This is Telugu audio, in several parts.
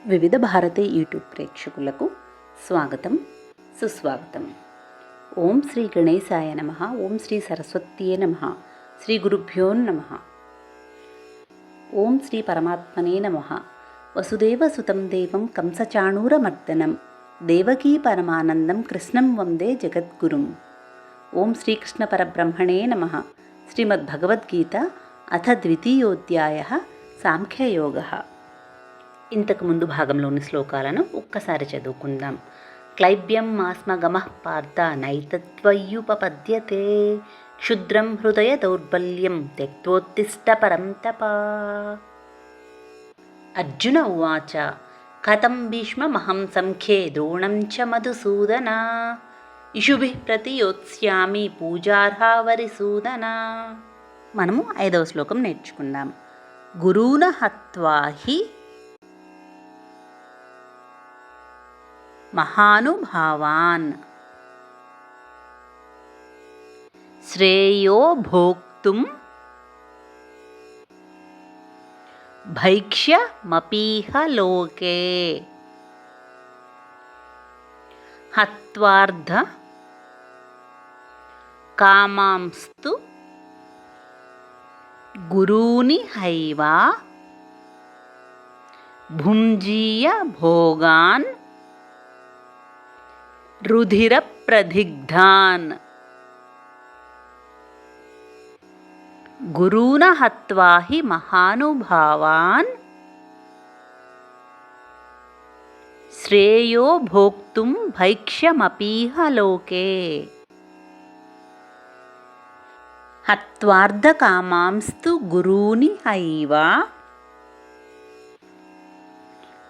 వివిధ భారతి యూట్యూబ్ ప్రేక్షకులకు స్వాగతం, సుస్వాగతం. ఓం శ్రీ గణేశాయ నమః. ఓం శ్రీ సరస్వత్యే నమః. శ్రీ గురుభ్యో నమః. ఓం శ్రీ పరమాత్మనే నమః. వసుదేవసుతం దేవం కంసచాణూరమర్దనం దేవకీ పరమానందం కృష్ణం వందే జగద్గురుం. ఓం శ్రీకృష్ణ పరబ్రహ్మణే నమః. శ్రీమద్భగవద్గీత అథ ద్వితీయోధ్యాయః సాంఖ్యయోగః. ఇంతకు ముందు భాగంలోని శ్లోకాలను ఒక్కసారి చదువుకుందాం. క్లైబ్యం మాస్మగమః పార్థ నైతత్వయ్యుపపద్యతే క్షుద్రం హృదయ దౌర్బల్యం త్యక్తోత్తిష్ట పరం తప. అర్జున ఉవాచ కథం భీష్మమహం సంఖ్యే ద్రోణం చ మధుసూదన ఇషుభిః ప్రతియోత్స్యామి పూజార్హా వరిసూదన. మనము 5వ శ్లోకం నేర్చుకుందాం. గురూణ హత్వా హి మహానుభావాన్ శ్రేయో భోక్తుం భైక్ష్యమపీహ లోకే హత్వార్థ కామాంస్తు గురూని హైవ భుంజీయ భోగాన్ రుధిర ప్రదిగ్ధాన్. గురూణ హత్వా హి మహానుభావాన్ శ్రేయో భోక్తుం భైక్ష్యమపీహ లోకే హత్వార్థకామాంస్తు గురూని హైవ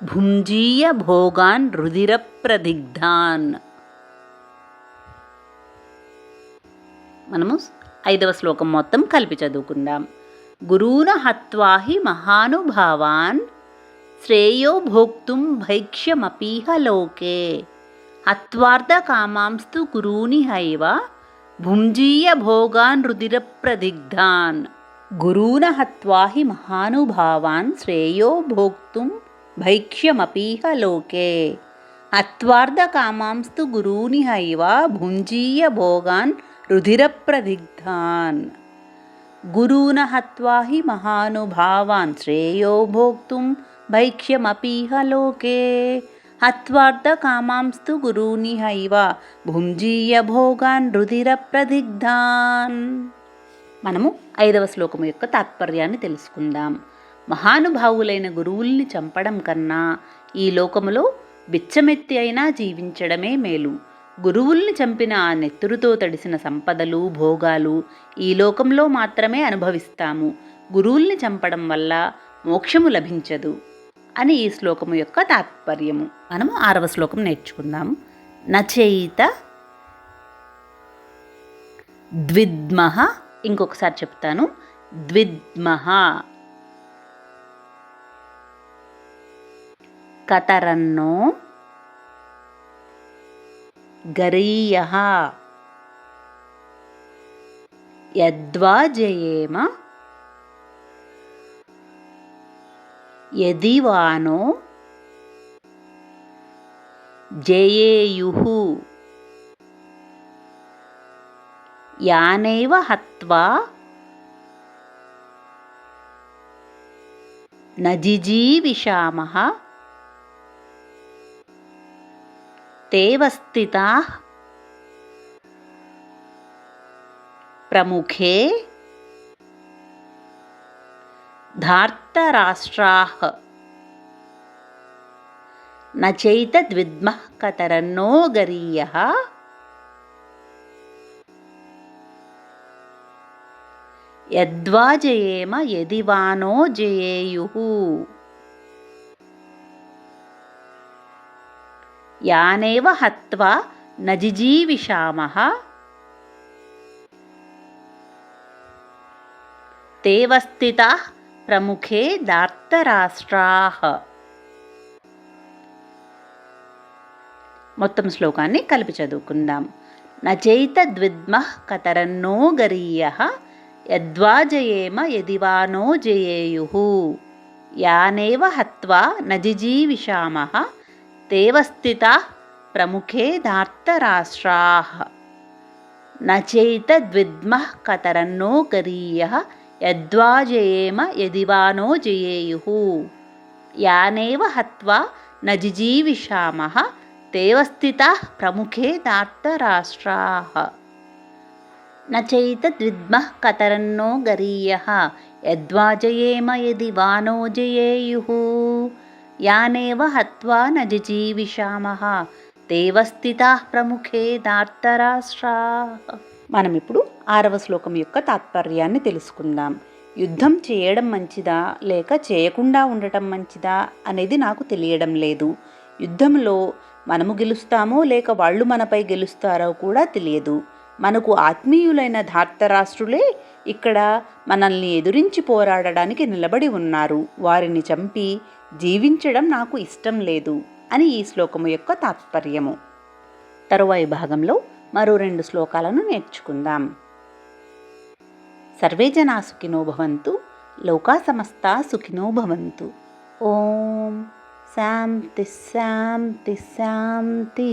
భుంజీయ భోగాన్ రుధిర ప్రదిగ్ధాన్. మనము 5వ శ్లోకం మొత్తం కలిపి చదువుకుందాం. గురూణ హత్వా హి మహానుభావాన్ శ్రేయో భోక్తుం భైక్ష్యమపీహ లోకే హత్వార్థ కామాంస్తు గురూని హైవ భుంజీయ భోగాన్ రుధిర ప్రదిగ్ధాన్. గురూణ హత్వా హి మహానుభావాన్ శ్రేయో భోక్తుం భైక్ష్యమపీహ లోకే హత్వార్థ కామాంస్తు గురూని హైవ భుంజీయ భోగాన్ రుధిర ప్రదిగ్ధాన్. గురూణ హత్వా హి మహానుభావాన్ శ్రేయో భోక్తుం భైక్ష్యమపీహ లోకే హత్వార్థ కామాంస్తు గురూని హైవ భుంజీయ భోగాన్ రుధిర ప్రదిగ్ధాన్. మనము 5వ శ్లోకం యొక్క తాత్పర్యాన్ని తెలుసుకుందాం. మహానుభావులైన గురువుల్ని చంపడం కన్నా ఈ లోకములో బిచ్చమెత్తి అయినా జీవించడమే మేలు. గురువుల్ని చంపిన ఆ నెత్తురుతో తడిసిన సంపదలు భోగాలు ఈ లోకంలో మాత్రమే అనుభవిస్తాము. గురువుల్ని చంపడం వల్ల మోక్షము లభించదు అని ఈ శ్లోకము యొక్క తాత్పర్యము. మనము 6వ శ్లోకం నేర్చుకుందాం. నచైత ద్విద్మః, ఇంకొకసారి చెప్తాను, ద్విద్మః కతరన్నో గరీయః యద్వా జయేమ యదివానో జయేయుః యానైవ హత్వా నజిజీవిషామః తేవస్థితాః ప్రముఖే ధార్తరాష్ట్రాః నచైత ద్విద్మః కతరన్నో గరీయః యద్వా జయేమ యదివానో జయేయుః యానేవ హత్వా నజిజీవిషామః తేవస్థితాః ప్రముఖే ధార్తరాష్ట్రాః. మొత్తం శ్లోకాన్ని కలిపి చదువుకుందాం. నచైత ద్విద్మః కతరన్నో గరీయః యద్వా జయేమ యదివానో జయేయుః. యానేవ హత్వా న జిజీవిషామః తేవస్థితాః ప్రముఖే ధార్తరాష్ట్రాః న చైతద్విద్మః కతరన్నో గరీయః యద్వా జయేమ యదివా నో జయేయుః. యానేవ హత్వా న జిజీవిషామః తేవస్థితాః ప్రముఖే ధార్తరాష్ట్రాః న చైతద్విద్మః కతరన్నో గరీయః యద్వా జయేమ యదివా నో జయేయుః. యానేవ హత్వా న జిజీవిషామః తేవస్థితాః ప్రముఖే ధార్తరాష్ట్రాః. మనం ఇప్పుడు 6వ శ్లోకం యొక్క తాత్పర్యాన్ని తెలుసుకుందాం. యుద్ధం చేయడం మంచిదా లేక చేయకుండా ఉండటం మంచిదా అనేది నాకు తెలియడం లేదు. యుద్ధంలో మనము గెలుస్తామో లేక వాళ్ళు మనపై గెలుస్తారో కూడా తెలియదు. మనకు ఆత్మీయులైన ధార్తరాష్ట్రులే ఇక్కడ మనల్ని ఎదురించి పోరాడడానికి నిలబడి ఉన్నారు. వారిని చంపి జీవించడం నాకు ఇష్టం లేదు అని ఈ శ్లోకము యొక్క తాత్పర్యము. తరువాయి భాగంలో మరో 2 శ్లోకాలను నేర్చుకుందాం. సర్వే జనా సుఖినో భవంతు, లోకా సమస్తా సుఖినో భవంతు. ఓం శాంతి శాంతి శాంతి.